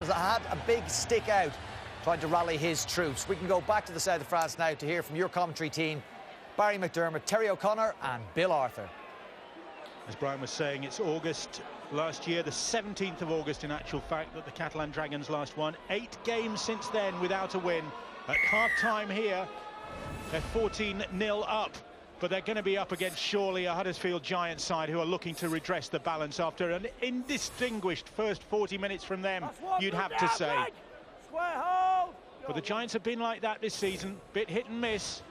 has had a big stick out trying to rally his troops. We can go back to the south of France now to hear from your commentary team, Barry McDermott, Terry O'Connor and Bill Arthur. As Brian was saying, it's August last year, the 17th of August in actual fact, that the Catalan Dragons last won. 8 games since then without a win. At half-time here, they're 14-0 up, but they're going to be up against surely a Huddersfield Giants side who are looking to redress the balance after an indistinguished first 40 minutes from them, you'd have to say. But the Giants have been like that this season, bit hit and miss.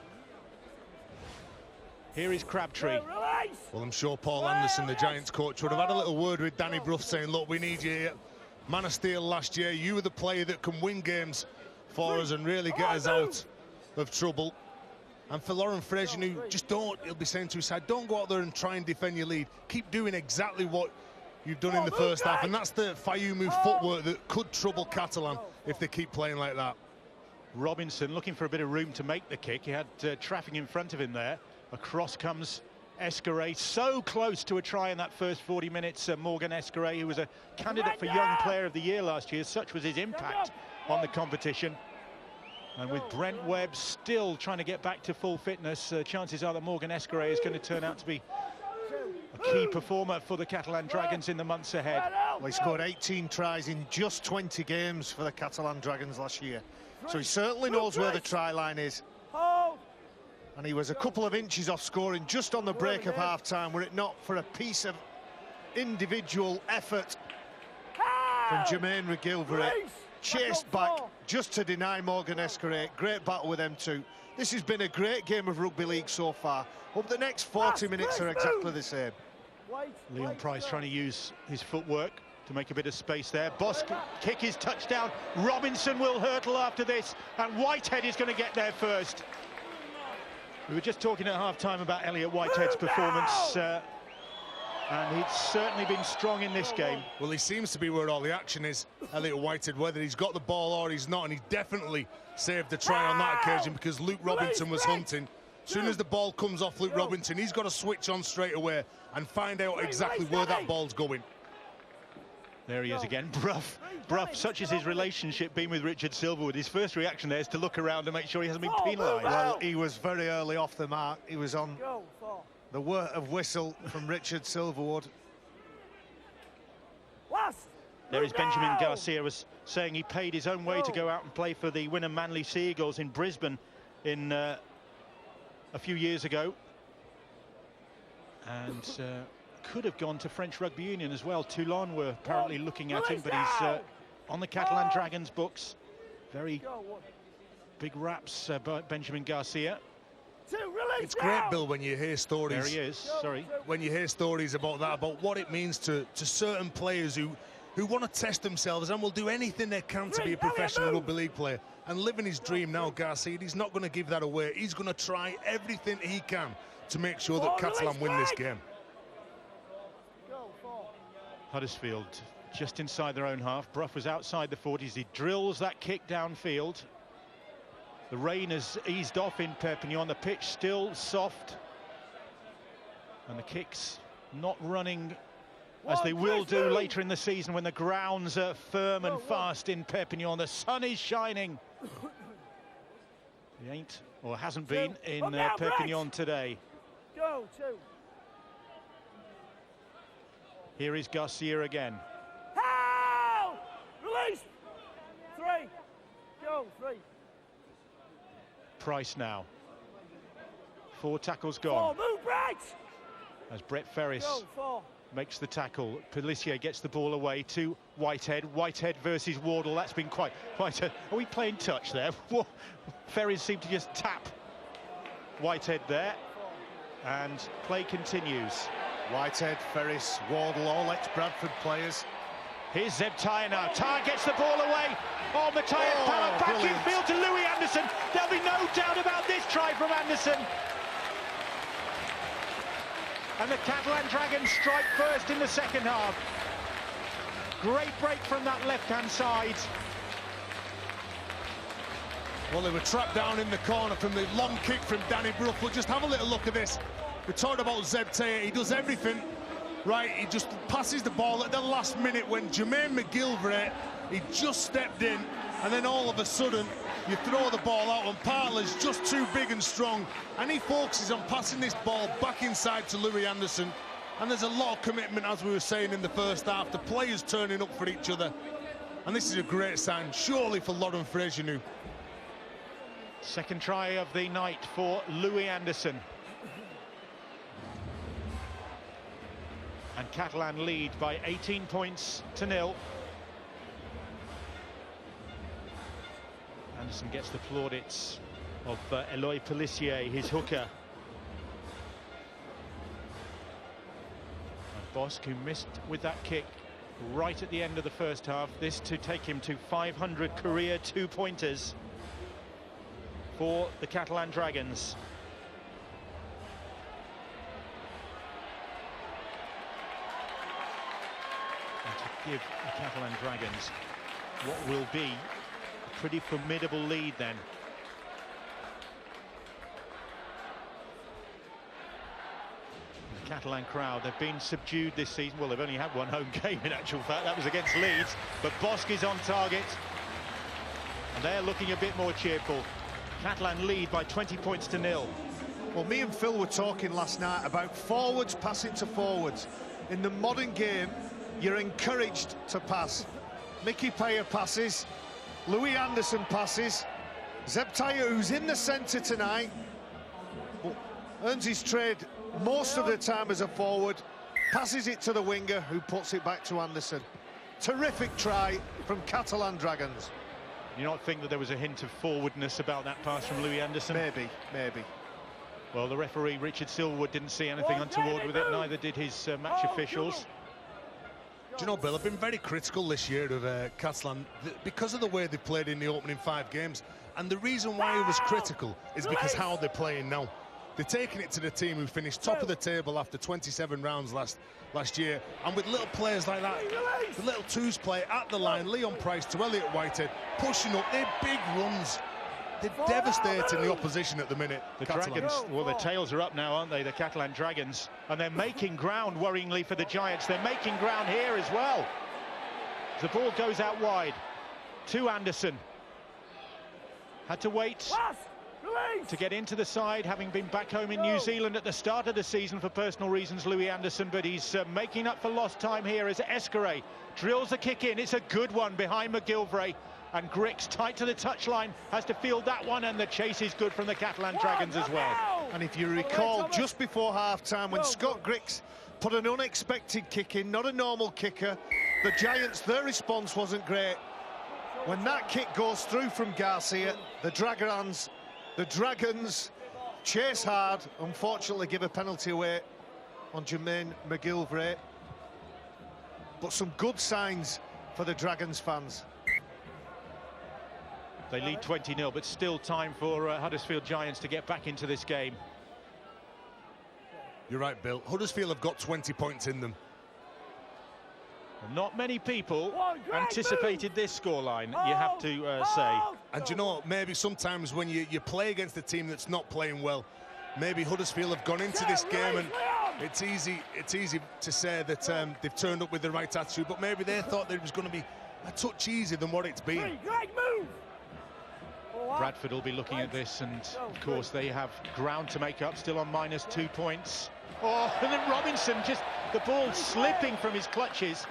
Here is Crabtree. Well, I'm sure Paul Anderson, the Giants coach, would have had a little word with Danny Brough saying, look, we need you here. Man of Steel last year, you were the player that can win games for us and really get us out of trouble. And for Lauren Fraser, who just don't, he'll be saying to his side, don't go out there and try and defend your lead. Keep doing exactly what you've done in the first half. And that's the Fayumu footwork that could trouble Catalan if they keep playing like that. Robinson looking for a bit of room to make the kick. He had traffic in front of him there. Across comes Escaré, so close to a try in that first 40 minutes. Morgan Escaré, who was a candidate for Young Player of the Year last year, such was his impact on the competition. And with Brent Webb still trying to get back to full fitness, chances are that Morgan Escaré is going to turn out to be a key performer for the Catalan Dragons in the months ahead. Well, he scored 18 tries in just 20 games for the Catalan Dragons last year, so he certainly knows where the try line is. And he was a couple of inches off scoring just on the break of half-time, were it not for a piece of individual effort from Jermaine McGilvray, chased back just to deny Morgan Escaré. Great battle with them two. This has been a great game of rugby league so far. Hope the next 40 minutes are exactly the same. Leon Price trying to use his footwork to make a bit of space there. Boss kick his touchdown. Robinson will hurtle after this, and Whitehead is going to get there first. We were just talking at half-time about Elliot Whitehead's performance, and he's certainly been strong in this game. Well, he seems to be where all the action is, Elliot Whitehead, whether he's got the ball or he's not, and he definitely saved the try on that occasion because Luke Robinson was hunting. As soon as the ball comes off Luke Robinson, he's got to switch on straight away and find out exactly where that ball's going. There he is again, Brough, such is his relationship been with Richard Silverwood. His first reaction there is to look around and make sure he hasn't been penalised. Well, he was very early off the mark. He was on the word of whistle from Richard Silverwood. There is Benjamin Garcia, was saying he paid his own way to go out and play for the Wynnum Manly Sea Eagles in Brisbane in a few years ago. And could have gone to French Rugby Union as well. Toulon were apparently looking at him, but he's on the Catalan Dragons books. Very big raps, Benjamin Garcia. It's great, Bill, when you hear stories. There he is, sorry. When you hear stories about that, about what it means to certain players who want to test themselves and will do anything they can to be a professional rugby league player. And living his dream now, Garcia, he's not going to give that away. He's going to try everything he can to make sure that Catalan win this game. Huddersfield just inside their own half. Brough was outside the 40s. He drills that kick downfield. The rain has eased off in Perpignan. The pitch still soft. And the kicks not running as they will do later in the season when the grounds are firm and fast in Perpignan. The sun is shining. He ain't, or hasn't been, in Perpignan today. Here is Garcia again. Release! 3. Go, 3. Price now. 4 tackles gone. 4, move right! As Brett Ferris makes the tackle. Pelissier gets the ball away to Whitehead. Whitehead versus Wardle. That's been quite a... Are we playing touch there? Ferris seemed to just tap Whitehead there. And play continues. Whitehead, Ferris, Wardle, all ex-Bradford players. Here's Zeb Tyre now. Tyre gets the ball away. Oh, Matthias Palmer back in field to Louis Anderson. There'll be no doubt about this try from Anderson. And the Catalan Dragons strike first in the second half. Great break from that left-hand side. Well, they were trapped down in the corner from the long kick from Danny Brough. But just have a little look at this. We talked about Zeb Tyre. He does everything right. He just passes the ball at the last minute when Jermaine McGilvray He just stepped in, and then all of a sudden, you throw the ball out, and Partler's just too big and strong, and he focuses on passing this ball back inside to Louis Anderson. And there's a lot of commitment, as we were saying in the first half, the players turning up for each other. And this is a great sign, surely, for Lauren Fraser-New. Second try of the night for Louis Anderson. And Catalan lead by 18 points to 0. Anderson gets the plaudits of Eloy Pellissier, his hooker. Bosk, who missed with that kick right at the end of the first half. This to take him to 500 career two-pointers for the Catalan Dragons. And to give the Catalan Dragons what will be a pretty formidable lead then. Catalan crowd, they've been subdued this season. Well, they've only had one home game in actual fact, that was against Leeds, but Bosk is on target and they're looking a bit more cheerful. Catalan lead by 20 points to 0. Well, me and Phil were talking last night about forwards passing to forwards. In the modern game, you're encouraged to pass. Mickey Payer passes, Louis Anderson passes, Zeb Taylor, who's in the centre tonight, earns his trade most of the time as a forward, passes it to the winger, who puts it back to Anderson. Terrific try from Catalan Dragons. You not think that there was a hint of forwardness about that pass from Louis Anderson? Maybe. Well, the referee, Richard Silverwood, didn't see anything untoward with it, neither did his match officials. Do you know, Bill, I've been very critical this year of Catalan because of the way they played in the opening 5 games. And the reason why I was critical is because how they're playing now. They're taking it to the team who finished top of the table after 27 rounds last year, and with little players like that, the little twos play at the line, Leon Price to Elliot Whitehead, pushing up, they're big runs. They're devastating the opposition at the minute. The Catalan. Dragons, well, their tails are up now, aren't they, the Catalan Dragons? And they're making ground, worryingly, for the Giants. They're making ground here as well. The ball goes out wide to Anderson. Had to wait to get into the side, having been back home in New Zealand at the start of the season for personal reasons, Louis Anderson, but he's making up for lost time here as Escaré drills the kick in. It's a good one behind McGilvray, and Grix, tight to the touchline, has to field that one, and the chase is good from the Catalan Dragons as well. And if you recall, just before half-time, when Scott Grix put an unexpected kick in, not a normal kicker, the Giants, their response wasn't great. When that kick goes through from Garcia, the Dragons chase hard, unfortunately give a penalty away on Jermaine McGilvray. But some good signs for the Dragons fans. They lead 20-0, but still time for Huddersfield Giants to get back into this game. You're right, Bill. Huddersfield have got 20 points in them. Not many people anticipated this scoreline, you have to say. And you know, maybe sometimes when you play against a team that's not playing well, maybe Huddersfield have gone into this game, and it's easy to say that they've turned up with the right attitude, but maybe they thought that it was going to be a touch easier than what it's been. Bradford will be looking at this, and of course they have ground to make up, still on -2 points. Oh, and then Robinson, just the ball slipping from his clutches.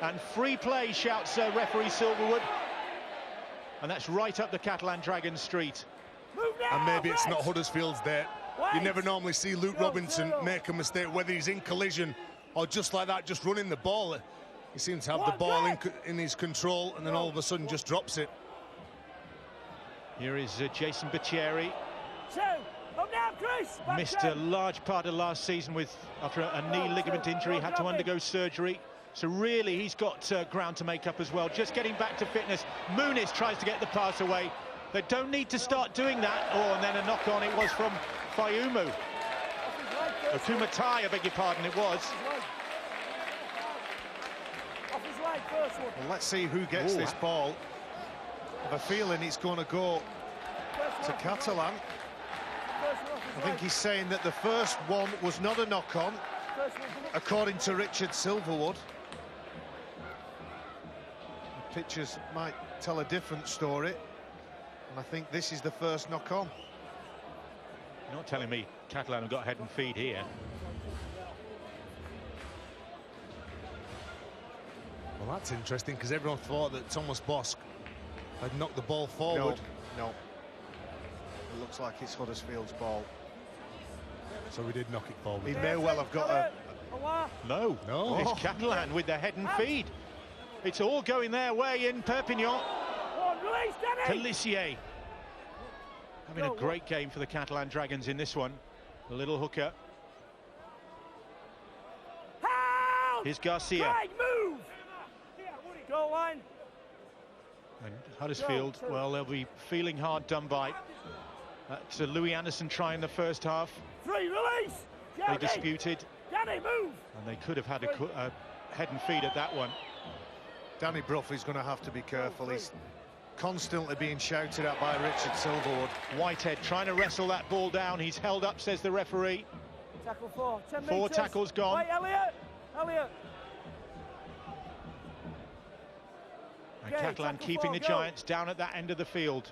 And free play, shouts referee Silverwood. And that's right up the Catalan Dragons street. And maybe it's not Huddersfield's there. You never normally see Luke Robinson make a mistake, whether he's in collision or just like that, just running the ball. He seems to have the ball in his control, and then all of a sudden just drops it. Here is Jason Bicchieri. Missed a large part of last season after a knee ligament injury, had to undergo surgery. So really, he's got ground to make up as well. Just getting back to fitness. Muniz tries to get the pass away. They don't need to start doing that. Oh, and then a knock on. It was from Fayumu. Kumatai, I beg your pardon, it was. Well, let's see who gets this ball. I have a feeling it's going to go to Catalan. I think he's saying that the first one was not a knock-on, according to Richard Silverwood. pictures might tell a different story. And I think this is the first knock-on. You're not telling me Catalan have got head and feed here. Well, that's interesting, because everyone thought that Thomas Bosk had knocked the ball forward. No. It looks like it's Huddersfield's ball. So we did knock it forward. He may well have got a... No. No. It's Catalan with the head and feed. It's all going their way in Perpignan. Pelissier having a great game for the Catalan Dragons in this one. A little hooker. Here's Garcia. Move! Goal line. And Huddersfield, well, they'll be feeling hard done by. That's Louis Anderson trying the first half. Release! They disputed. Danny, move! And they could have had a head and feed at that one. Danny Brough is going to have to be careful. He's constantly being shouted at by Richard Silverwood. Whitehead trying to wrestle that ball down. He's held up, says the referee. Tackle 4, 10 4 meters. tackles gone. Wait, Elliot! And Catalan keeping the Giants down at that end of the field.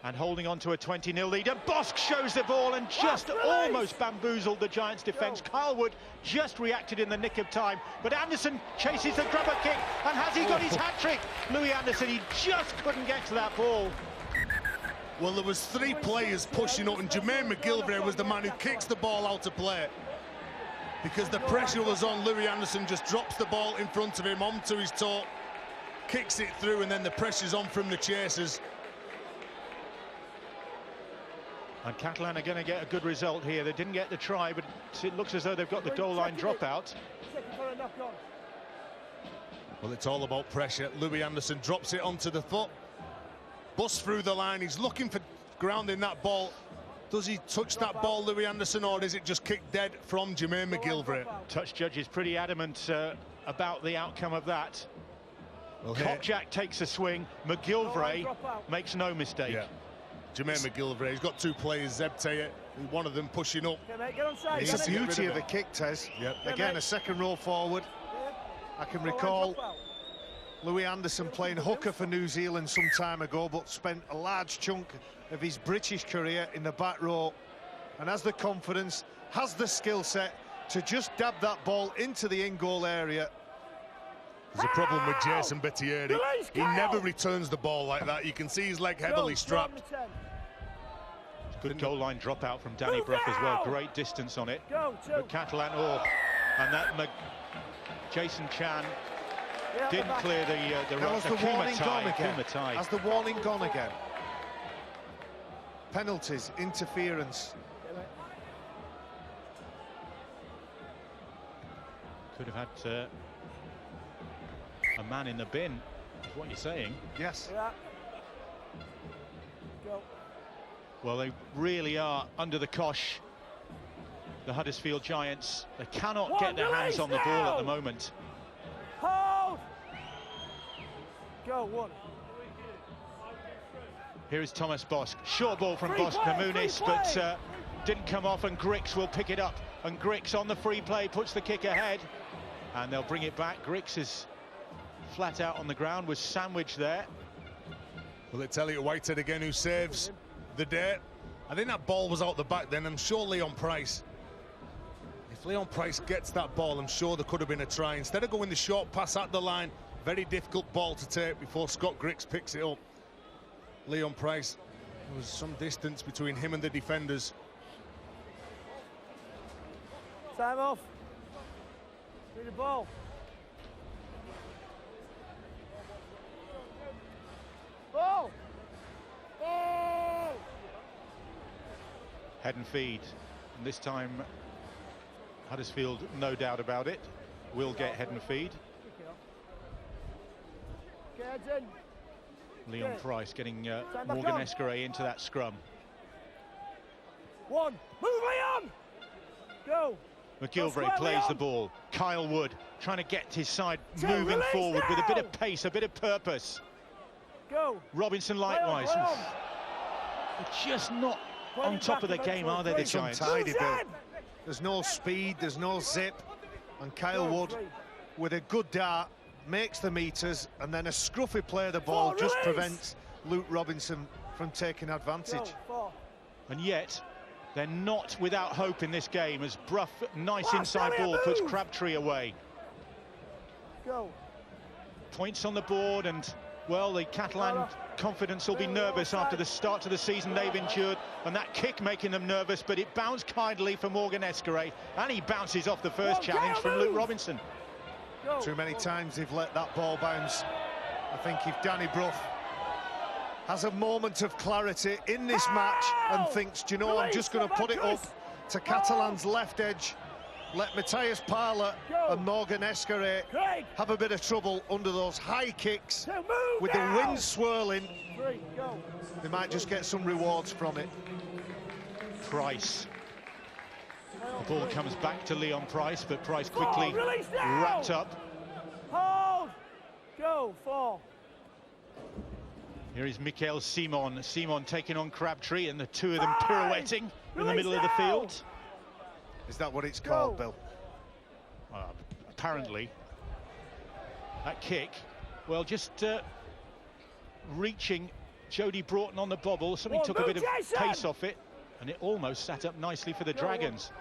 And holding on to a 20-0 lead. And Bosk shows the ball and just almost bamboozled the Giants' defence. Kyle Wood just reacted in the nick of time. But Anderson chases the grubber kick. And has he got his hat-trick? Louis Anderson, he just couldn't get to that ball. Well, there was 3 players pushing up, and Jermaine McGilvray was the man who kicks the ball out of play. Because the pressure was on, Louis Anderson just drops the ball in front of him onto his toe, kicks it through, and then the pressure's on from the chasers. And Catalan are going to get a good result here. They didn't get the try, but it looks as though they've got the goal line dropout. Well, it's all about pressure. Louis Anderson drops it onto the foot, busts through the line. He's looking for grounding that ball. Does he touch that ball, Louis Anderson, or is it just kicked dead from Jermaine McGilvray? Touch judge is pretty adamant about the outcome of that. Well, Kopjak takes a swing. McGilvray makes no mistake. Yeah. Jermaine McGilvray, he's got 2 players, Zebte, one of them pushing up. It's the beauty of the kick, Tez. Yep. Again, a second roll forward. I can recall Louis Anderson playing hooker for New Zealand some time ago, but spent a large chunk of his British career in the back row, and has the confidence, has the skill set to just dab that ball into the in-goal area. There's a problem with Jason Bettieri. He never returns the ball like that. You can see his leg heavily strapped. Good goal line dropout from Danny Brough as well. Great distance on it. But Catalan, and that Jason Chan didn't clear the Has the warning gone again? Kumatai. Has the warning gone again? Penalties, interference. Could have had a man in the bin, is what you're saying. Yes. Well, they really are under the cosh, the Huddersfield Giants. They cannot get their hands on the ball at the moment. Hold! Go, 1. Here is Thomas Bosk. Short ball from Bosk to Muniz, but didn't come off, and Grix will pick it up. And Grix on the free play puts the kick ahead. And they'll bring it back. Grix is flat out on the ground, was sandwiched there. Well, it's Elliot Whitehead again who saves the day. I think that ball was out the back then. I'm sure Leon Price, if Leon Price gets that ball, I'm sure there could have been a try. Instead of going the short pass at the line, very difficult ball to take before Scott Grix picks it up. Leon Price, there was some distance between him and the defenders. Time off. Through the ball. Ball! Ball! Head and feed. And this time, Huddersfield, no doubt about it, will get head and feed. Leon Price getting Morgan Escaré into that scrum. 1. Move, Leon! Go! McGilvray plays the ball. Kyle Wood trying to get his side moving forward with a bit of pace, a bit of purpose. Go! Robinson likewise. They're just not on top of the game, are they, the Giants? Tidy, Bill. There's no speed, there's no zip. And Kyle Wood with a good dart makes the meters, and then a scruffy play of the ball just prevents Luke Robinson from taking advantage. And yet, they're not without hope in this game as Brough, nice inside ball, puts Crabtree away. Points on the board, and, well, the Catalan confidence will be nervous after the start to the season they've endured, and that kick making them nervous, but it bounced kindly for Morgan Escaré, and he bounces off the first challenge from Luke Robinson. Too many times they've let that ball bounce. I think if Danny Brough has a moment of clarity in this match and thinks, do you know, I'm just going to put it up to Catalan's left edge, let Matthias Parler and Morgan Escaré have a bit of trouble under those high kicks with the wind swirling, they might just get some rewards from it. Price. The ball comes back to Leon Price, but Price quickly wrapped up. Hold! Go, 4. Here is Mikel Simon. Simon taking on Crabtree, and the two of them pirouetting in the middle of the field. Is that what it's called, Bill? Apparently. That kick, well, just reaching Jody Broughton on the bobble. Something took a bit of pace off it, and it almost sat up nicely for the Dragons.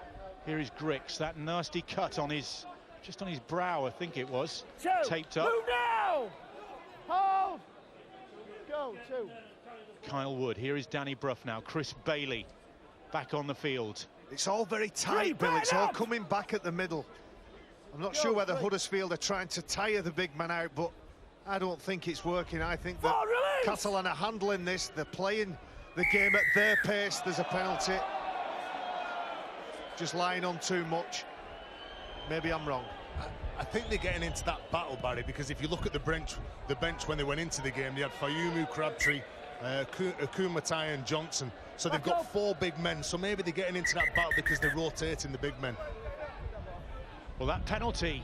Here is Grix, that nasty cut on his, just on his brow, I think it was, taped up. Move now! Hold! Go, 2. Kyle Wood, here is Danny Brough now. Chris Bailey back on the field. It's all very tight, Bill. It's all coming back at the middle. I'm not sure whether Huddersfield are trying to tire the big man out, but I don't think it's working. I think that Catalan are handling this. They're playing the game at their pace. There's a penalty. Just lying on too much. Maybe I'm wrong. I think they're getting into that battle, Barry, because if you look at the bench when they went into the game, they had Fayumu, Crabtree, Akumatai and Johnson. So they've got 4 big men, so maybe they're getting into that battle because they're rotating the big men. Well, that penalty,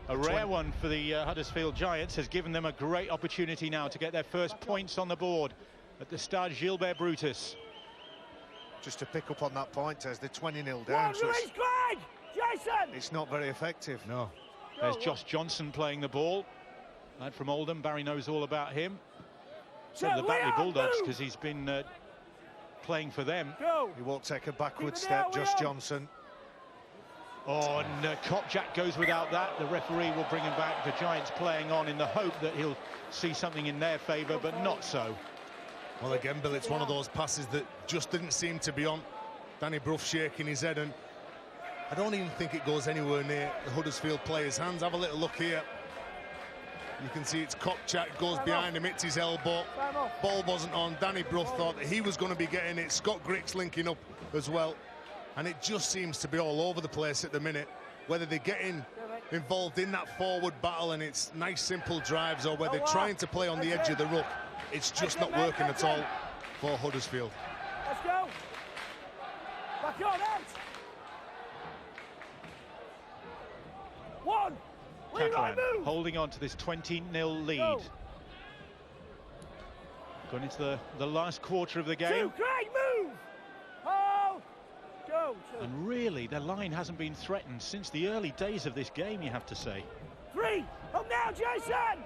a rare one for the Huddersfield Giants, has given them a great opportunity now to get their first points on the board at the Stade Gilbert Brutus. Just to pick up on that point, Tez, they're 20-0 down, so it's not very effective. No. There's Josh Johnson playing the ball. Lad from Oldham, Barry knows all about him. So the Batley Bulldogs, because he's been playing for them. He won't take a backward step, Josh Johnson. Oh, and Kopjak goes without that. The referee will bring him back. The Giants playing on in the hope that he'll see something in their favour, but not so. Well, again, Bill, it's one of those passes that just didn't seem to be on. Danny Brough shaking his head, and I don't even think it goes anywhere near the Huddersfield player's hands. Have a little look here. You can see it's Kopchak, goes behind him, hits his elbow. Ball wasn't on. Danny Brough thought that he was going to be getting it. Scott Grix linking up as well. And it just seems to be all over the place at the minute, whether they're getting involved in that forward battle and it's nice, simple drives, or whether they're trying to play on the edge of the ruck. It's just not working at all for Huddersfield. Let's go. Back on, out. 1. Catalan holding on to this 20-0 lead. Go. Going into the last quarter of the game. 2, great move. Hold. Go. 2. And really, their line hasn't been threatened since the early days of this game, you have to say. 3. Up now, Jason.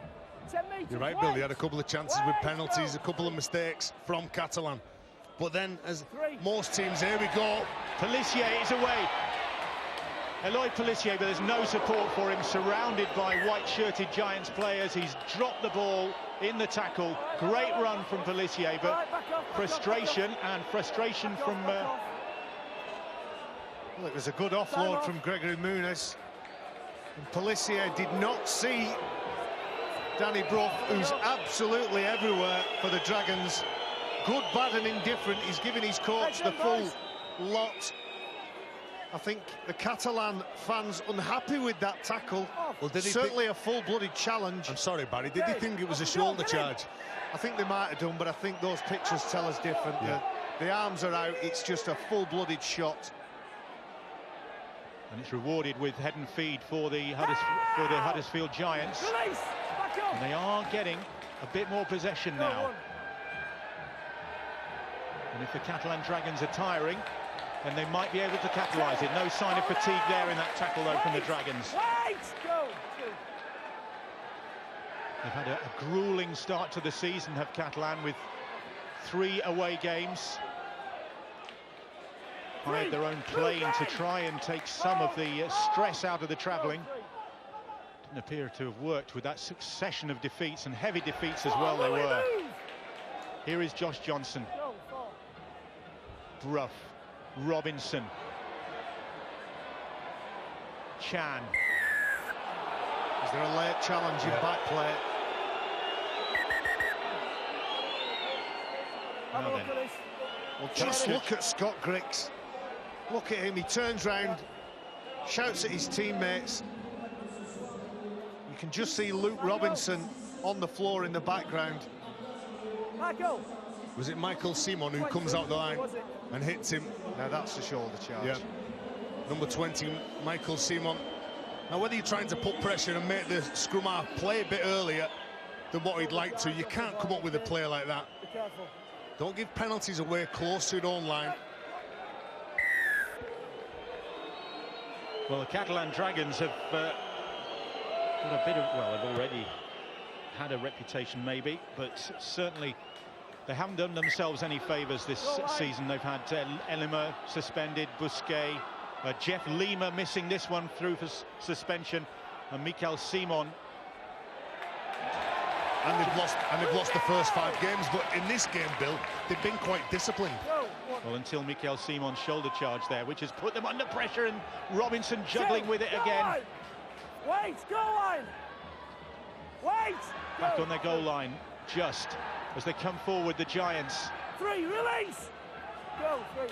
10 metres. You're right, Bill. They had a couple of chances with penalties, a couple of mistakes from Catalan. But then, as most teams, here we go. Pelissier is away. Eloy Pelissier, but there's no support for him, surrounded by white-shirted Giants players. He's dropped the ball in the tackle. Great run from Pelissier, but frustration from... Well, it was a good offload from Gregory Muniz. And Pelissier did not see Danny Brough, who's absolutely everywhere for the Dragons. Good, bad and indifferent. He's giving his coach the full lot. I think the Catalan fans unhappy with that tackle. Well, did he certainly a full-blooded challenge. I'm sorry, Barry. Did he think it was a shoulder charge? I think they might have done, but I think those pictures tell us different. Yeah. The arms are out. It's just a full-blooded shot. And it's rewarded with head and feed for the Huddersfield Giants. And they are getting a bit more possession now. And if the Catalan Dragons are tiring, then they might be able to capitalise it. No sign of fatigue there in that tackle, though, from the Dragons. They've had a gruelling start to the season, have Catalan, with 3 away games. Hired their own plane to try and take some of the stress out of the travelling. Didn't appear to have worked with that succession of defeats, and heavy defeats as well they were. Here is Josh Johnson. Brough, Robinson, Chan. Is there a late challenge in back play? Well, just look at Scott Griggs. Look at him, he turns round, shouts at his teammates. You can just see Luke Robinson on the floor in the background. Michael. Was it Michael Simon who comes out the line and hits him? Now that's a shoulder charge. Yeah. Number 20, Michael Simon. Now, whether you're trying to put pressure and make the scrum half play a bit earlier than what he'd like to, you can't come up with a play like that. Be careful. Don't give penalties away close to your own line. Well, the Catalan Dragons have got a bit of, well, they've already had a reputation maybe, but certainly they haven't done themselves any favours this season. They've had Elima suspended, Busquet, Jeff Lima missing this one through for suspension, and Mikel Simon. And they've lost the first 5 games, but in this game, Bill, they've been quite disciplined. Well, until Mikel Simon's shoulder charge there, which has put them under pressure, and Robinson juggling with it again. Wait, goal line! Wait! Back on their goal line, just as they come forward, the Giants. 3, release! Go, 3.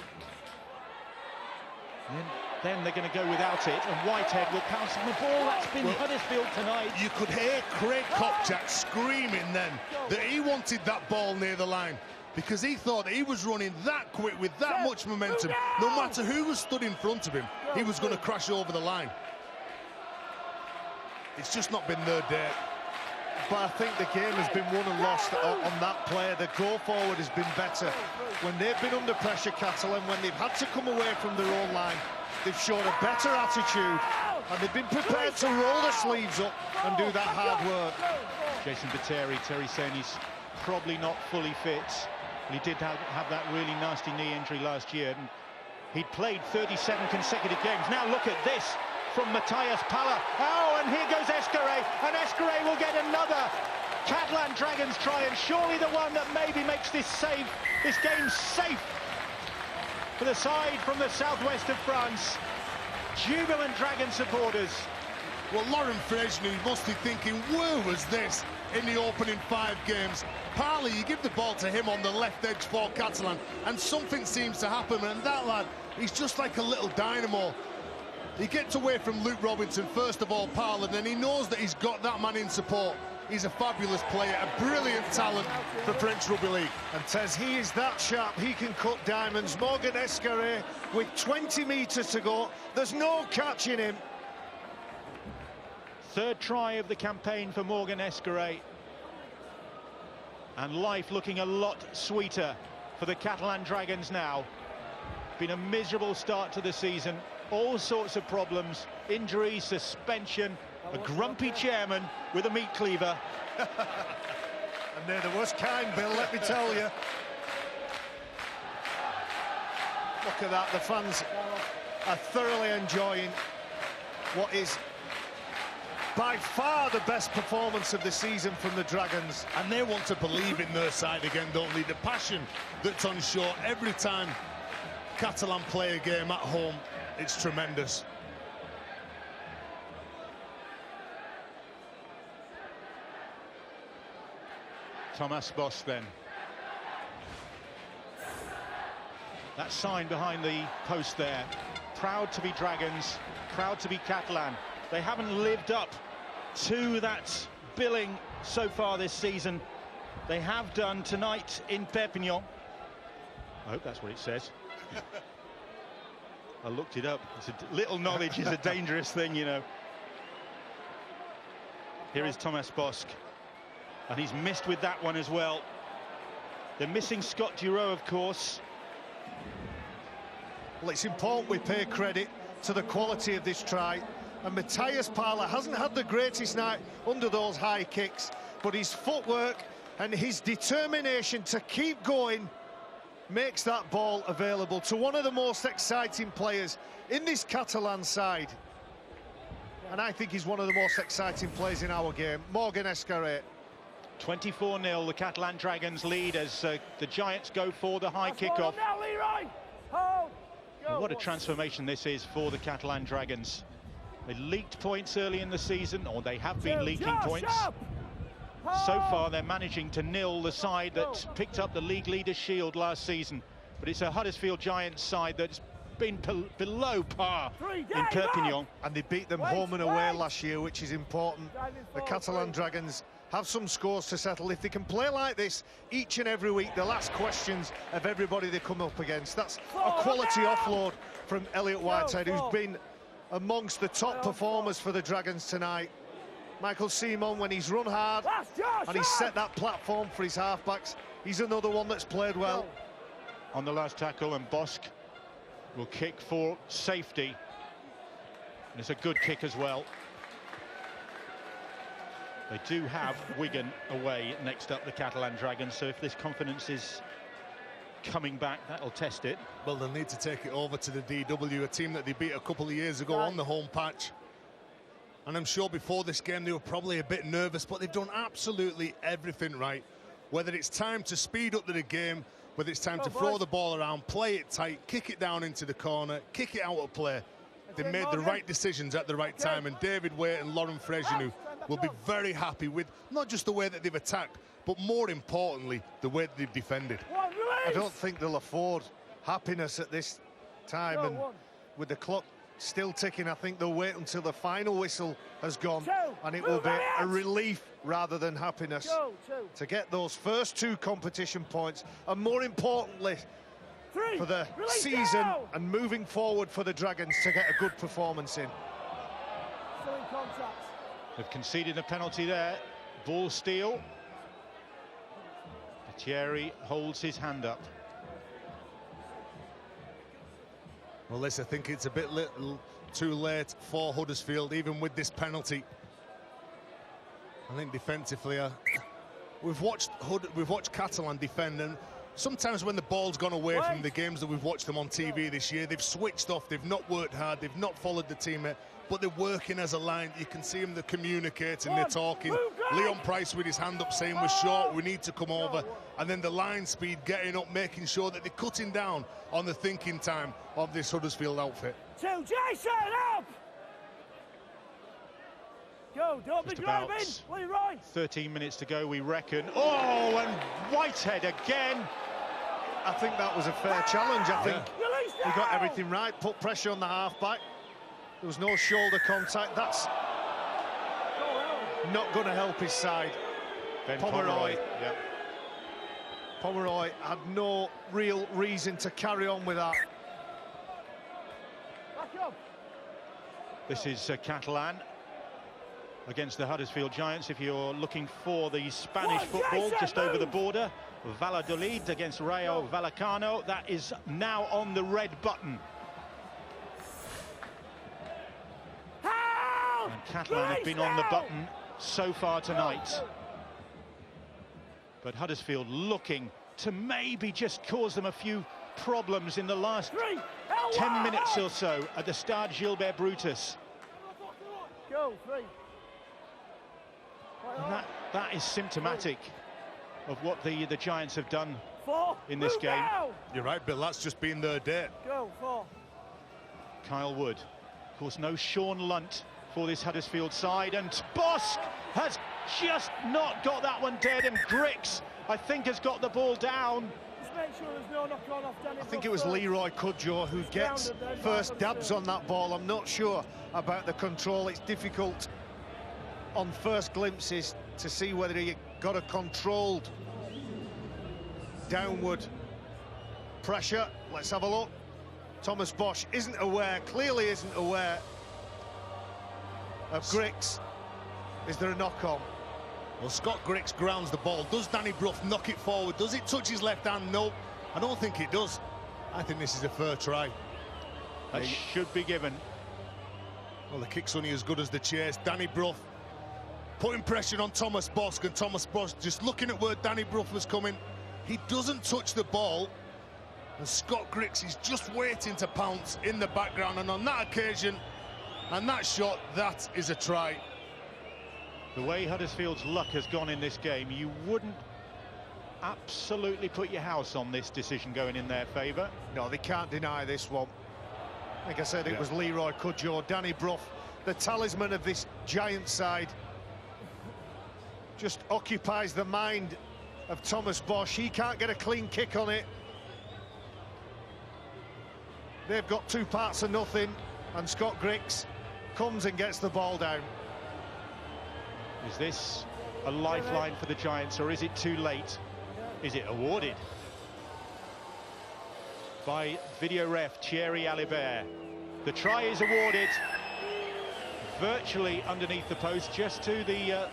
Then they're going to go without it, and Whitehead will pounce on the ball. That's been Huddersfield tonight. You could hear Craig Kopchak screaming then that he wanted that ball near the line, because he thought that he was running that quick with that much momentum. No matter who was stood in front of him, he was going to crash over the line. It's just not been their day. But I think the game has been won and lost on that play. The go forward has been better. When they've been under pressure, Catalan, when they've had to come away from their own line, they've shown a better attitude, and they've been prepared to roll their sleeves up and do that hard work. Jason Bateri, Terry saying he's probably not fully fit. He did have that really nasty knee injury last year, and he'd played 37 consecutive games. Now look at this from Matthias Palla. Oh, and here goes Escaré, and Escaré will get another. Catalan Dragons try, and surely the one that maybe makes this game safe for the side from the southwest of France. Jubilant Dragon supporters. Well, Lauren Freshney must be thinking, where was this in the opening 5 games? Partly, you give the ball to him on the left edge for Catalan, and something seems to happen, and that lad, he's just like a little dynamo. He gets away from Luke Robinson, first of all, Parlin, and he knows that he's got that man in support. He's a fabulous player, a brilliant talent for French Rugby League. And Tez, he is that sharp, he can cut diamonds. Morgan Escaré with 20 metres to go. There's no catching him. 3rd try of the campaign for Morgan Escaré. And life looking a lot sweeter for the Catalan Dragons now. Been a miserable start to the season. All sorts of problems, injuries, suspension, a grumpy chairman with a meat cleaver. And they're the worst kind, Bill, let me tell you. Look at that, the fans are thoroughly enjoying what is by far the best performance of the season from the Dragons. And they want to believe in their side again, don't they? The passion that's on show every time Catalan play a game at home, it's tremendous. Thomas Bosch then. That sign behind the post there. Proud to be Dragons, proud to be Catalan. They haven't lived up to that billing so far this season. They have done tonight in Perpignan. I hope that's what it says. I looked it up. It's a little knowledge is a dangerous thing, you know. Here is Thomas Bosch, and he's missed with that one as well. They're missing Scott Duro, of course. Well, it's important we pay credit to the quality of this try, and Matthias Palla hasn't had the greatest night under those high kicks, but his footwork and his determination to keep going makes that ball available to one of the most exciting players in this Catalan side. And I think he's one of the most exciting players in our game, Morgan Escarret. 24-0, the Catalan Dragons lead as the Giants go for the high kickoff. Now, Leroy! Oh, go. What a transformation this is for the Catalan Dragons. They leaked points early in the season, or they have been leaking points. So far, they're managing to nil the side that picked up the league leader shield last season. But it's a Huddersfield Giants side that's been below par in Perpignan. And they beat them home and away last year, which is important. The Catalan Dragons have some scores to settle. If they can play like this each and every week, they'll ask questions of everybody they come up against. That's a quality offload from Elliot Whitehead, who's been amongst the top performers for the Dragons tonight. Michael Simon, when he's run hard and he's set that platform for his halfbacks, he's another one that's played well. On the last tackle, and Bosk will kick for safety. And it's a good kick as well. They do have Wigan away next up, the Catalan Dragons, so if this confidence is coming back, that'll test it. Well, they'll need to take it over to the DW, a team that they beat a couple of years ago on the home patch. And I'm sure before this game they were probably a bit nervous, but they've done absolutely everything right. Whether it's time to speed up the game, whether it's time to throw the ball around, play it tight, kick it down into the corner, kick it out of play. They made the right decisions at the right time, and David Waite and Lauren Fresinu will be very happy with not just the way that they've attacked, but more importantly, the way that they've defended. I don't think they'll afford happiness at this time, and with the clock still ticking, I think they'll wait until the final whistle has gone, and it will be a relief rather than happiness to get those first 2 competition points, and more importantly for the season and moving forward for the Dragons to get a good performance in. They've conceded a penalty there. Ball steal. Thierry holds his hand up. Well, listen, I think it's a bit too late for Huddersfield, even with this penalty. I think defensively, we've watched Catalan defend, and sometimes when the ball's gone away from the games that we've watched them on TV this year, they've switched off, they've not worked hard, they've not followed the teammate, but they're working as a line. You can see them, they're communicating, they're talking. Leon Price with his hand up saying we're short, we need to come over. And then the line speed getting up, making sure that they're cutting down on the thinking time of this Huddersfield outfit. Jason, up! Go, don't be driving, Leroy! 13 minutes to go, we reckon. Oh, and Whitehead again. I think that was a fair challenge. I think he got everything right, put pressure on the halfback. There was no shoulder contact. That's not going to help his side. Pomeroy. Yeah. Pomeroy had no real reason to carry on with that. This is Catalan against the Huddersfield Giants. If you're looking for the Spanish football, just over the border, Valladolid against Rayo Vallecano. That is now on the red button. And Catalan have been on the button so far tonight. But Huddersfield looking to maybe just cause them a few problems in the last 10 minutes or so at the Stade Gilbert Brutus. And that is symptomatic of what the Giants have done in this game. You're right, Bill, that's just been their day. Kyle Wood. Of course, no Sean Lunt for this Huddersfield side, and Bosk has just not got that one dead, and Grix, I think, has got the ball down. Just make sure there's no knock on off Danny. I think it was Leroy Cudjoe who gets first dabs on that ball. I'm not sure about the control. It's difficult on first glimpses to see whether he got a controlled downward pressure. Let's have a look. Thomas Bosch isn't aware, clearly isn't aware of Grix. Is there a knock-on? Well, Scott Grix grounds the ball. Does Danny Brough knock it forward? Does it touch his left hand? No, I don't think it does. I think this is a fair try. That should be given. Well, the kick's only as good as the chase. Danny Brough putting pressure on Thomas Bosk, and Thomas Bosk just looking at where Danny Brough was coming. He doesn't touch the ball, and Scott Griggs is just waiting to pounce in the background, and on that occasion, and that shot, that is a try. The way Huddersfield's luck has gone in this game, you wouldn't absolutely put your house on this decision going in their favour. No, they can't deny this one. Like I said, it was Leroy Cudjoe, Danny Brough, the talisman of this giant side. Just occupies the mind of Thomas Bosch. He can't get a clean kick on it. They've got 2 parts of nothing, and Scott Griggs comes and gets the ball down. Is this a lifeline for the Giants, or is it too late? Is it awarded by video ref Thierry Alibert? The try is awarded virtually underneath the post, just to the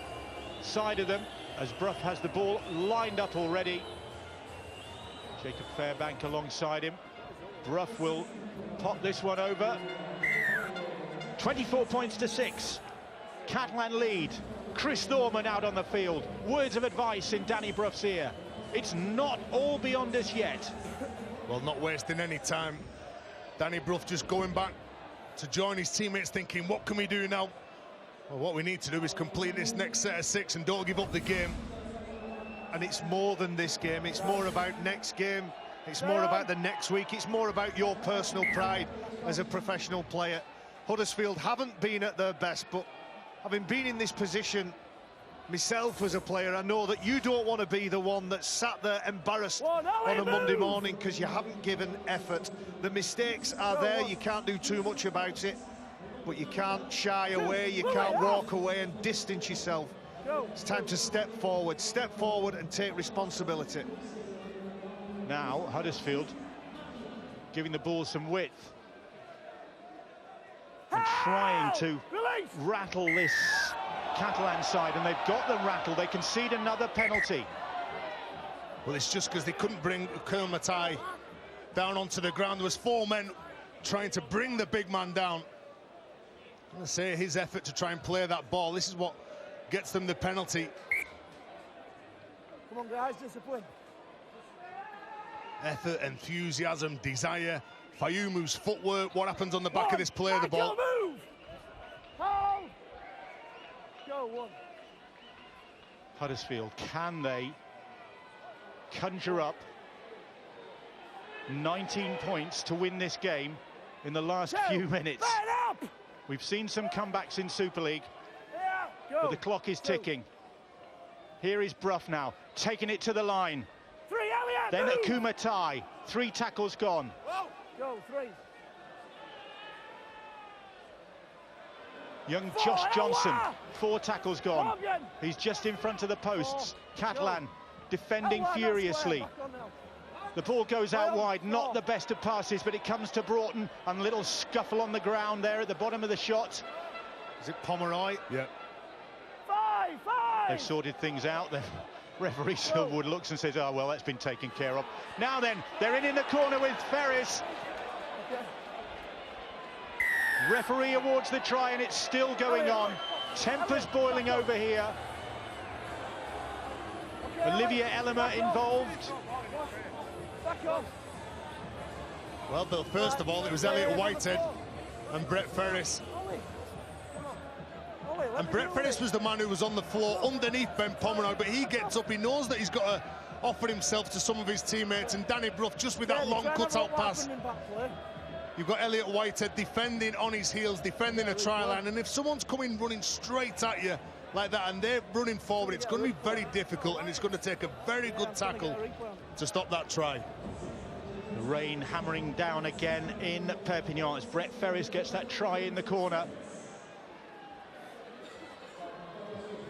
side of them, as Brough has the ball lined up already. Jacob Fairbank alongside him. Brough will pop this one over. 24 points to 6. Catalan lead. Chris Thorman out on the field. Words of advice in Danny Brough's ear. It's not all beyond us yet. Well, not wasting any time. Danny Brough just going back to join his teammates, thinking, what can we do now? Well, what we need to do is complete this next set of 6 and don't give up the game. And it's more than this game. It's more about next game. It's more about the next week. It's more about your personal pride as a professional player. Huddersfield haven't been at their best, but having been in this position myself as a player, I know that you don't want to be the one that's sat there embarrassed on a Monday morning because you haven't given effort. The mistakes are there, you can't do too much about it, but you can't shy away, you can't walk away and distance yourself. It's time to step forward and take responsibility. Now Huddersfield giving the ball some width and trying to rattle this Catalan side, and they've got them rattled. They concede another penalty. Well, it's just because they couldn't bring Kermatai down onto the ground. There was 4 men trying to bring the big man down. I say his effort to try and play that ball, this is what gets them the penalty. Come on, guys, discipline. Effort, enthusiasm, desire. Fayumu's footwork, what happens on the back of this play of the ball? Move. Hold. Go, 1. Huddersfield, can they conjure up 19 points to win this game in the last few minutes? We've seen some comebacks in Super League, but the clock is ticking. Here is Brough now, taking it to the line. 3, Elliot, then at Kumatai, 3 tackles gone. Go, 3. Young Josh Johnson, 4 tackles gone. He's just in front of the posts. Catalan defending furiously. The ball goes out wide, not the best of passes, but it comes to Broughton, and a little scuffle on the ground there at the bottom of the shot. Is it Pomeroy? Yeah. 5. They've sorted things out. The referee Silverwood looks and says, oh, well, that's been taken care of. Now then, they're in the corner with Ferris. Referee awards the try, and it's still going on. Tempers boiling over here. Olivier Ellimer involved. Well, Bill, first of all, it was Elliot Whitehead and Brett Ferris. And Brett Ferris was the man who was on the floor underneath Ben Pomeroy, but he gets up, he knows that he's got to offer himself to some of his teammates, and Danny Brough just with that long cut-out pass. You've got Elliot Whitehead defending on his heels, defending a try line, and if someone's coming running straight at you like that and they're running forward, it's going to be very difficult, and it's going to take a very good tackle to stop that try. The rain hammering down again in Perpignan as Brett Ferris gets that try in the corner.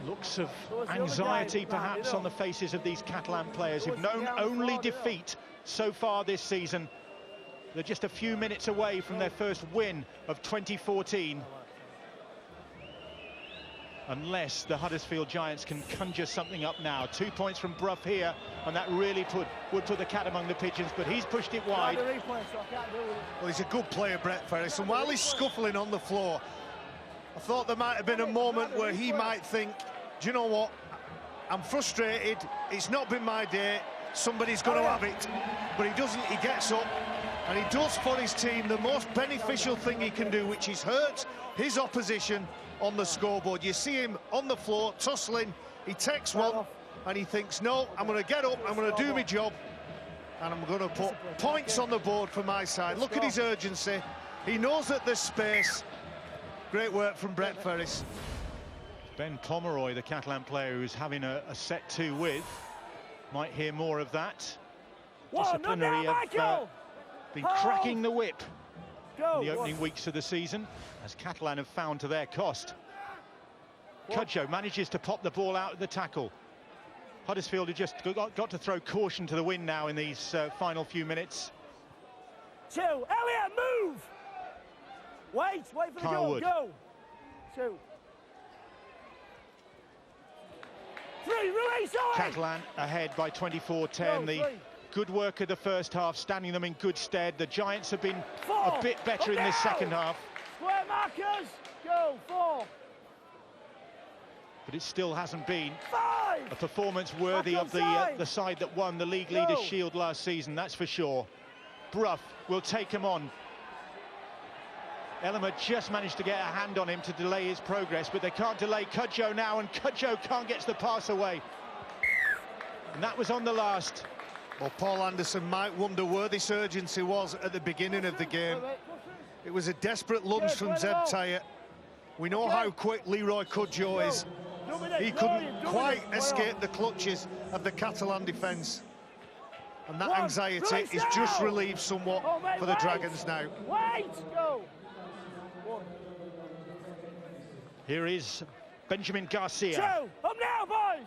Looks of anxiety perhaps on the faces of these Catalan players who've known only defeat so far this season. They're just a few minutes away from their first win of 2014. Unless the Huddersfield Giants can conjure something up now. 2 points from Brough here, and that really would put the cat among the pigeons, but he's pushed it wide. Well, he's a good player, Brett Ferris, and while he's scuffling on the floor, I thought there might have been a moment where he might think, do you know what? I'm frustrated. It's not been my day. Somebody's going to have it. But he doesn't. He gets up and he does for his team the most beneficial thing he can do, which is hurt his opposition on the scoreboard. You see him on the floor, tussling. He takes one and he thinks, no, I'm going to get up, I'm going to do my job, and I'm going to put points on the board for my side. Look at his urgency. He knows that there's space. Great work from Brett Ferris. Ben Pomeroy, the Catalan player who's having a set 2 with. Might hear more of that. Disciplinary have been cracking the whip in the opening weeks of the season, as Catalan have found to their cost. Cudjoe manages to pop the ball out of the tackle. Huddersfield have just got to throw caution to the wind now in these final few minutes. 2, Elliot, move! Wait for the goal, go! 2. 3, release, Catalan ahead by 24-10. The good work of the first half, standing them in good stead. The Giants have been a bit better in this second half. Square markers, go, 4. But it still hasn't been 5. a performance worthy of the side that won the League Leaders' Shield last season, that's for sure. Brough will take him on. Elmer just managed to get a hand on him to delay his progress, but they can't delay Cudjoe now, and Cudjoe can't get the pass away. And that was on the last. Well, Paul Anderson might wonder where this urgency was at the beginning of the game. It was a desperate lunge from Zeb Tayyip. We know how quick Leroy Cudjoe is. He couldn't quite escape the clutches of the Catalan defence. And that anxiety is just relieved somewhat for the Dragons now. Go. Here is Benjamin Garcia. 2, up now, boys!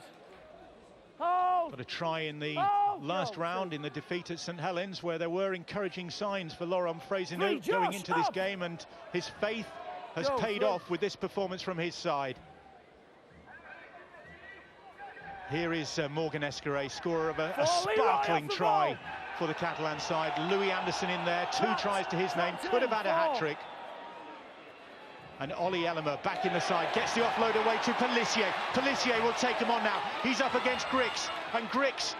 Hold. Got a try in the last round in the defeat at St Helens, where there were encouraging signs for Laurent Fraisenou going into this game, and his faith has paid off with this performance from his side. Here is Morgan Escaré, scorer of a sparkling try for the Catalan side. Louis Anderson in there, 2 tries to his name, could have had a hat-trick. And Ollie Elmer back in the side, gets the offload away to Pelissier. Pelissier will take him on now. He's up against Grix, and Grix,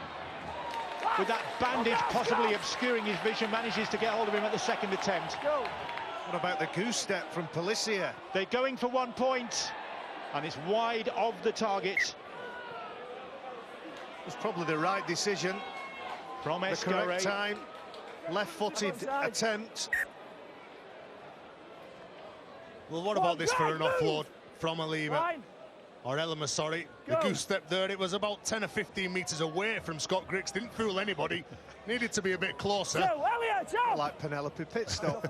with that bandage possibly obscuring his vision, manages to get hold of him at the second attempt. What about the goose step from Pelissier? They're going for 1 point, and it's wide of the target. It's probably the right decision. From Escaré. The correct time. Left-footed attempt. Well, what about this for an offload from Elmer? Or Elmer, sorry. The goose step there, it was about 10 or 15 metres away from Scott Grix. Didn't fool anybody. Needed to be a bit closer. Like Penelope Pitstop.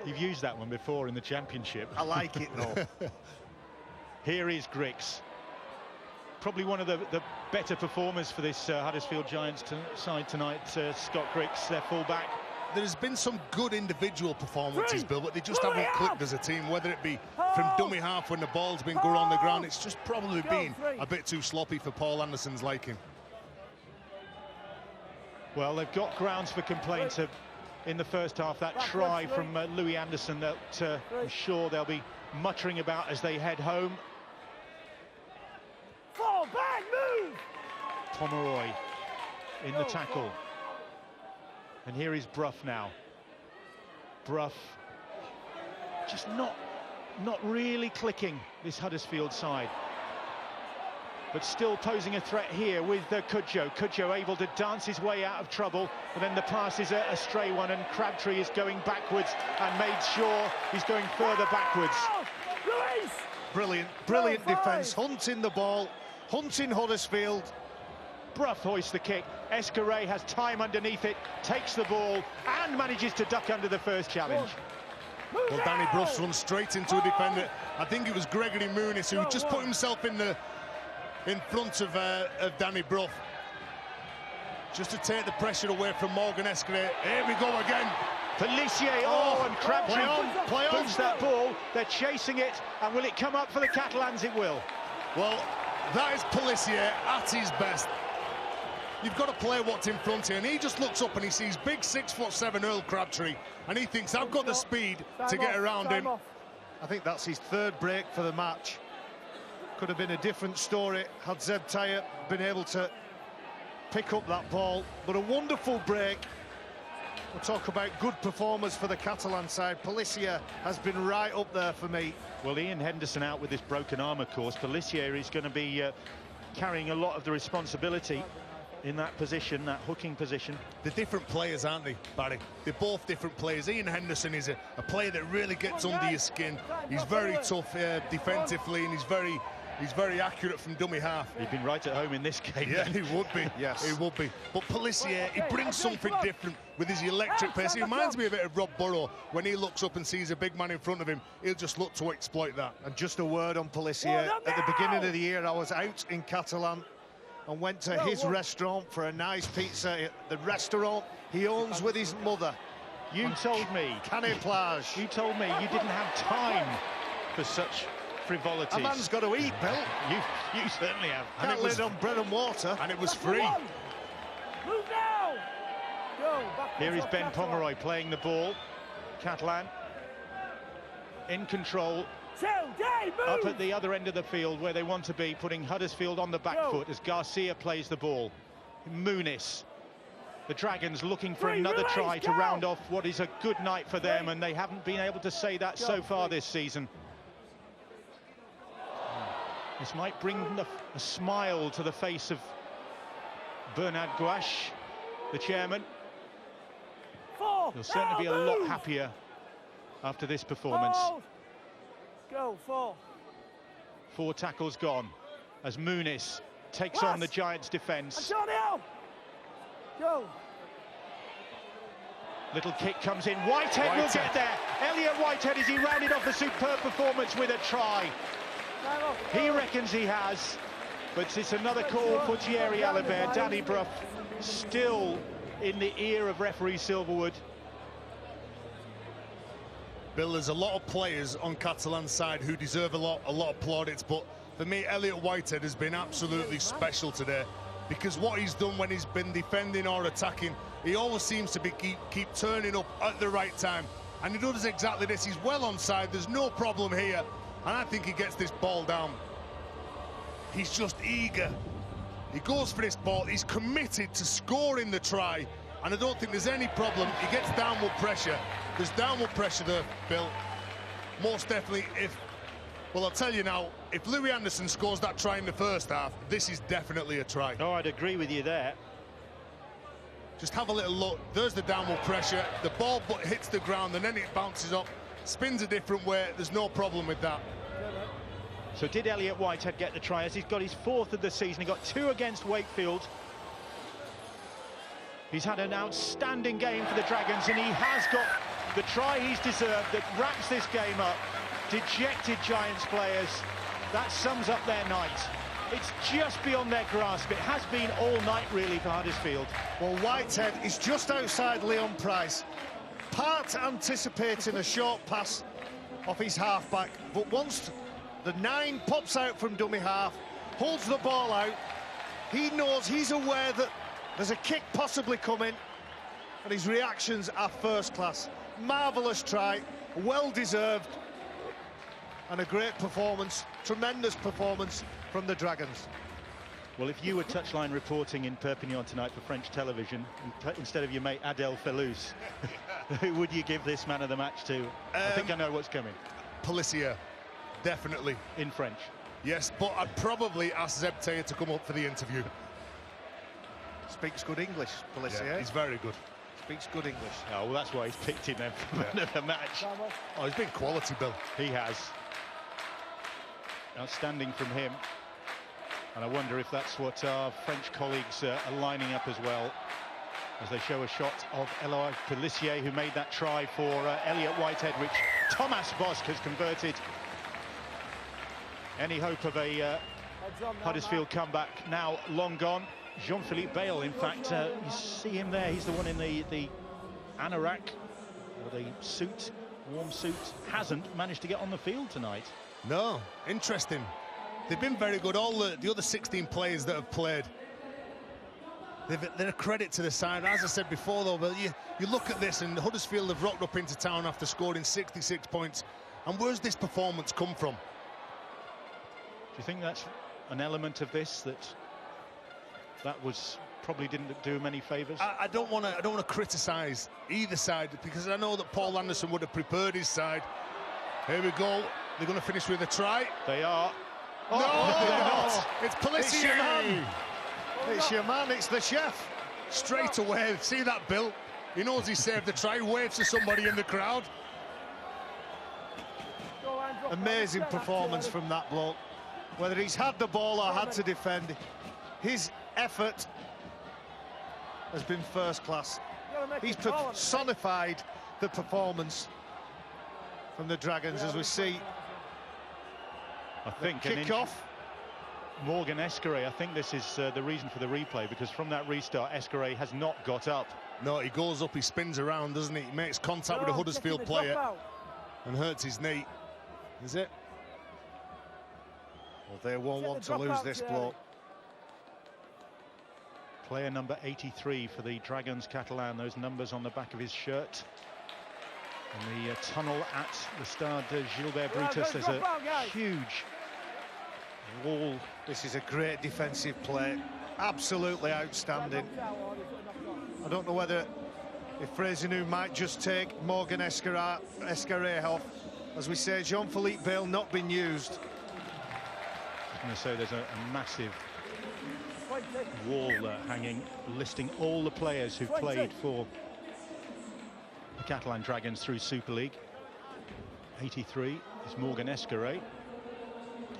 You've used that one before in the Championship. I like it, though. Here is Grix. Probably one of the better performers for this Huddersfield Giants side tonight, Scott Grix, their full-back. There's been some good individual performances, Bill, but they just haven't clicked as a team, whether it be from dummy half when the ball's been good on the ground. It's just probably been a bit too sloppy for Paul Anderson's liking. Well, they've got grounds for complaint in the first half. That try from Louis Anderson that I'm sure they'll be muttering about as they head home. Fall back, move! Pomeroy in the tackle. And here is Brough now. Brough just not really clicking, this Huddersfield side. But still posing a threat here with Cudjoe. Cudjoe able to dance his way out of trouble, and then the pass is a stray one, and Crabtree is going backwards and made sure he's going further backwards. Brilliant defence, hunting the ball, hunting Huddersfield. Brough hoists the kick. Escaré has time underneath it, takes the ball and manages to duck under the first challenge. Well, Danny Brough's run straight into a defender. I think it was Gregory Muniz who just put himself in front of Danny Brough, just to take the pressure away from Morgan Escaré. Here we go again. Pelissier, and Crabtree pulls that ball. They're chasing it, and will it come up for the Catalans? It will. Well, that is Pelissier at his best. You've got to play what's in front here, and he just looks up and he sees big 6'7" Earl Crabtree, and he thinks, I've got the speed to get around him. I think that's his 3rd break for the match. Could have been a different story had Zeb Tayyip been able to pick up that ball, but a wonderful break. We'll talk about good performers for the Catalan side. Pelissier has been right up there for me. Well, Ian Henderson out with this broken arm, of course. Pelissier is going to be carrying a lot of the responsibility in that position, that hooking position. They're different players, aren't they, Barry? They're both different players. Ian Henderson is a player that really gets under your skin. He's very tough defensively, and he's very accurate from dummy half. He'd been right at home in this game. Yeah, he would be. Yes, he would be. But Pelissier, he brings something different with his electric pace. He reminds me a bit of Rob Burrow. When he looks up and sees a big man in front of him, he'll just look to exploit that. And just a word on Pelissier. At the beginning of the year, I was out in Catalan and went to his restaurant for a nice pizza. The restaurant he owns with his mother. You told me. Canet Plage. You told me you didn't have time for such frivolities. A man's got to eat, Bill. You certainly have. Can't live on bread and water. And it was free. Move now. Go. Here is Ben Pomeroy playing the ball. Catalan in control. Up at the other end of the field where they want to be, putting Huddersfield on the back foot as Garcia plays the ball. Muniz. The Dragons looking for another try to round off what is a good night for them, and they haven't been able to say that so far this season. This might bring a smile to the face of Bernard Gouache, the chairman. He'll certainly be a lot happier after this performance. Go, 4. 4 tackles gone as Muniz takes on the Giants' defence. Antonio! Go. Little kick comes in. Whitehead will get there. Elliot Whitehead, is he rounded off a superb performance with a try? He reckons he has, but it's another call for Thierry Alibert. Danny Brough still in the ear of referee Silverwood. Bill, there's a lot of players on Catalan's side who deserve a lot of plaudits, but for me, Elliot Whitehead has been absolutely special today, because what he's done when he's been defending or attacking, he always seems to keep turning up at the right time, and he does exactly this. He's well onside, there's no problem here, and I think he gets this ball down. He's just eager. He goes for this ball, he's committed to scoring the try, and I don't think there's any problem. He gets downward pressure. There's downward pressure there, Bill. Most definitely, well, I'll tell you now, if Louis Anderson scores that try in the first half, this is definitely a try. Oh, I'd agree with you there. Just have a little look. There's the downward pressure. The ball hits the ground, and then it bounces up, spins a different way. There's no problem with that. So did Elliot Whitehead get the try, as he's got his 4th of the season? He got 2 against Wakefield. He's had an outstanding game for the Dragons, and he has got the try he's deserved that wraps this game up. Dejected Giants players, that sums up their night. It's just beyond their grasp. It has been all night, really, for Huddersfield. Well, Whitehead is just outside Leon Price, part anticipating a short pass off his halfback, but once the 9 pops out from dummy half, holds the ball out, he knows, he's aware that there's a kick possibly coming, and his reactions are first class. Marvellous try, well deserved, and a great performance, tremendous performance from the Dragons. Well, if you were touchline reporting in Perpignan tonight for French television, instead of your mate Adel Felous, who would you give this man of the match to? I think I know what's coming. Pelissier, definitely. In French? Yes, but I'd probably ask Zeb Taylor to come up for the interview. Speaks good English, Pelissier. Yeah, he's very good. Speaks good English. Oh, well, that's why he's picked him then for man of the match. Oh, he's been quality, Bill. He has. Outstanding from him. And I wonder if that's what our French colleagues are lining up as well, as they show a shot of Eloi Pelissier, who made that try for Elliot Whitehead, which Thomas Bosk has converted. Any hope of a Huddersfield comeback now long gone. Jean-Philippe Bale, in fact, you see him there. He's the one in the anorak, or the suit, warm suit. Hasn't managed to get on the field tonight. No, interesting. They've been very good. All the other 16 players that have played, they're a credit to the side. As I said before, though, Bill, you look at this, and Huddersfield have rocked up into town after scoring 66 points. And where's this performance come from? you think that's an element of this, that was probably didn't do him any favours? I don't want to criticise either side, because I know that Paul Anderson would have prepared his side. Here we go. They're going to finish with a try. They are. No, they're not. It's It's your man. It's your man. It's the chef. Straight away. See that, Bill? He knows he saved the try. Waves to somebody in the crowd. Amazing performance from that bloke. Whether he's had the ball or had to defend, his effort has been first class. He's personified the performance from the Dragons, as we see. I think Kick-off. Morgan Escaré, I think this is the reason for the replay, because from that restart, Escaré has not got up. No, he goes up, he spins around, doesn't he? He makes contact with a Huddersfield player and hurts his knee. Is it? Well, they won't want to lose this bloke. Player number 83 for the Dragons Catalan, those numbers on the back of his shirt. In the tunnel at the Stade Gilbert Brutus, there's a huge wall. This is a great defensive play, absolutely outstanding. I don't know whether if Fraser might just take Morgan Escaré off. As we say, Jean-Philippe Bale not been used. I'm going to say there's a massive wall hanging, listing all the players who've played for the Catalan Dragons through Super League. 83 is Morgan Escaré.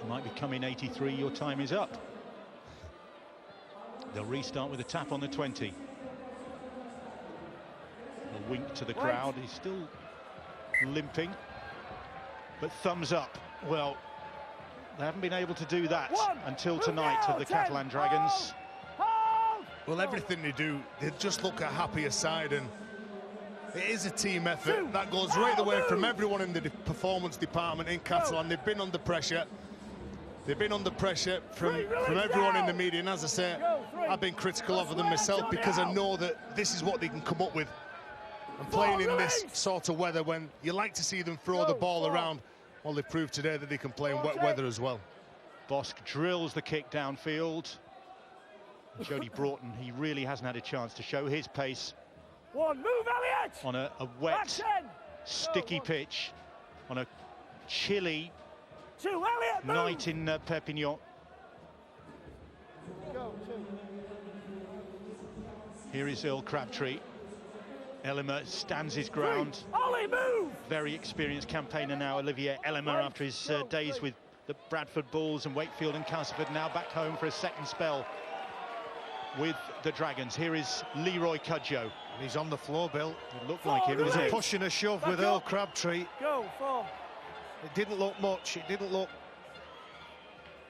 He might be coming 83, your time is up. They'll restart with a tap on the 20. A wink to the crowd. He's still limping, but thumbs up. Well, they haven't been able to do that until tonight of the Catalan Dragons. Well, everything they do, they just look a happier side, and it is a team effort. That goes right the way from everyone in the performance department in Catalan. They've been under pressure. They've been under pressure from everyone in the media, and as I say, I've been critical of them myself, because I know that this is what they can come up with. And playing in this sort of weather, when you like to see them throw the ball around, well, they've proved today that they can play in wet weather as well. Bosk drills the kick downfield. Jody Broughton, he really hasn't had a chance to show his pace. Move, Elliot! On a wet, sticky pitch, on a chilly night in Perpignan. Here is Earl Crabtree. Ellimer stands his ground. Ollie, move! Very experienced campaigner now, Olivier Ellimer, after his days with the Bradford Bulls and Wakefield and Castleford, now back home for a second spell with the Dragons. Here is Leroy Cudjoe. And he's on the floor, Bill. It looked like him, It was didn't a it? push and a shove with Earl Crabtree. It didn't look much. It didn't look...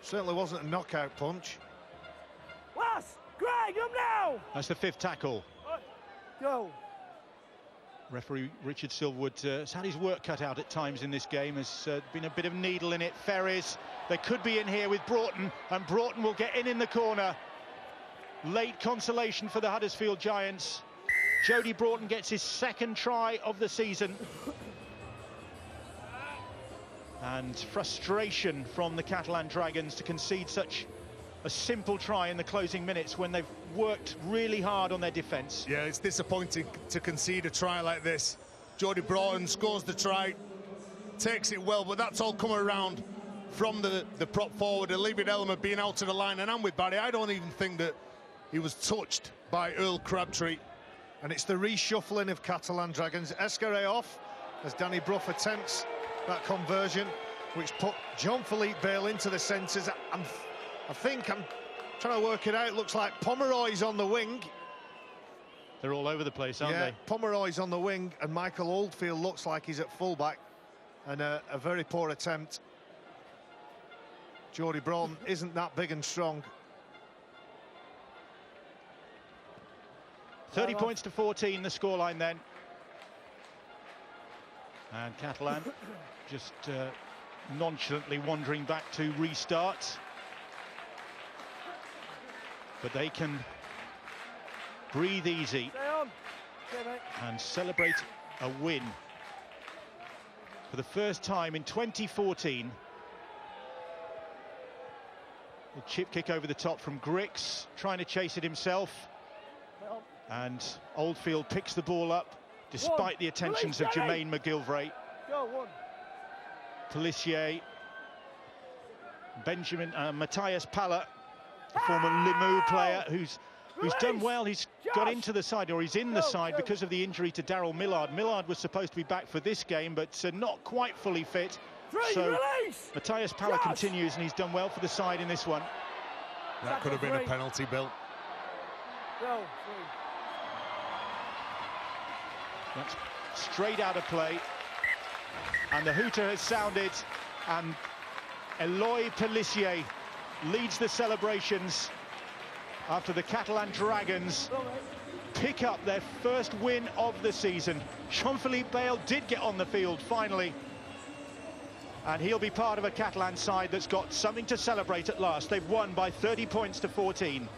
Certainly wasn't a knockout punch. Greg, up now! That's the fifth tackle. Go. Referee Richard Silverwood has had his work cut out at times in this game. Has been a bit of needle in it. Ferries, they could be in here with Broughton, and Broughton will get in the corner. Late consolation for the Huddersfield Giants. Jody Broughton gets his second try of the season. And frustration from the Catalan Dragons to concede such a simple try in the closing minutes when they've worked really hard on their defence. Yeah, it's disappointing to concede a try like this. Jody Broughton scores the try, takes it well, but that's all come around from the prop forward, Olivier Ellimer being out to the line. And I'm with Barry, I don't even think that he was touched by Earl Crabtree. And it's the reshuffling of Catalan Dragons. Escaré off as Danny Brough attempts that conversion, which put Jean-Philippe Bale into the centres. I think I'm trying to work it out. It looks like Pomeroy's on the wing. They're all over the place, aren't they? Pomeroy's on the wing, and Michael Oldfield looks like he's at fullback. And a very poor attempt. Jody Broughton isn't that big and strong. 30 points to 14, the scoreline then. And Catalan just nonchalantly wandering back to restart. But they can breathe easy and celebrate a win. For the first time in 2014, A chip kick over the top from Grix, trying to chase it himself. And Oldfield picks the ball up, despite the attentions of Jermaine McGilvray. Pelissier, Benjamin, Matthias Palla, a former Limoux player who's done well. He's got into the side, or he's in the side because of the injury to Daryl Millard. Millard was supposed to be back for this game, but not quite fully fit. So Matthias Palla continues, and he's done well for the side in this one. That could have been a penalty, Bill. That's straight out of play, and the hooter has sounded, and Eloy Pelissier leads the celebrations after the Catalan Dragons pick up their first win of the season. Jean-Philippe Bale did get on the field finally, and he'll be part of a Catalan side that's got something to celebrate at last. They've won by 30 points to 14.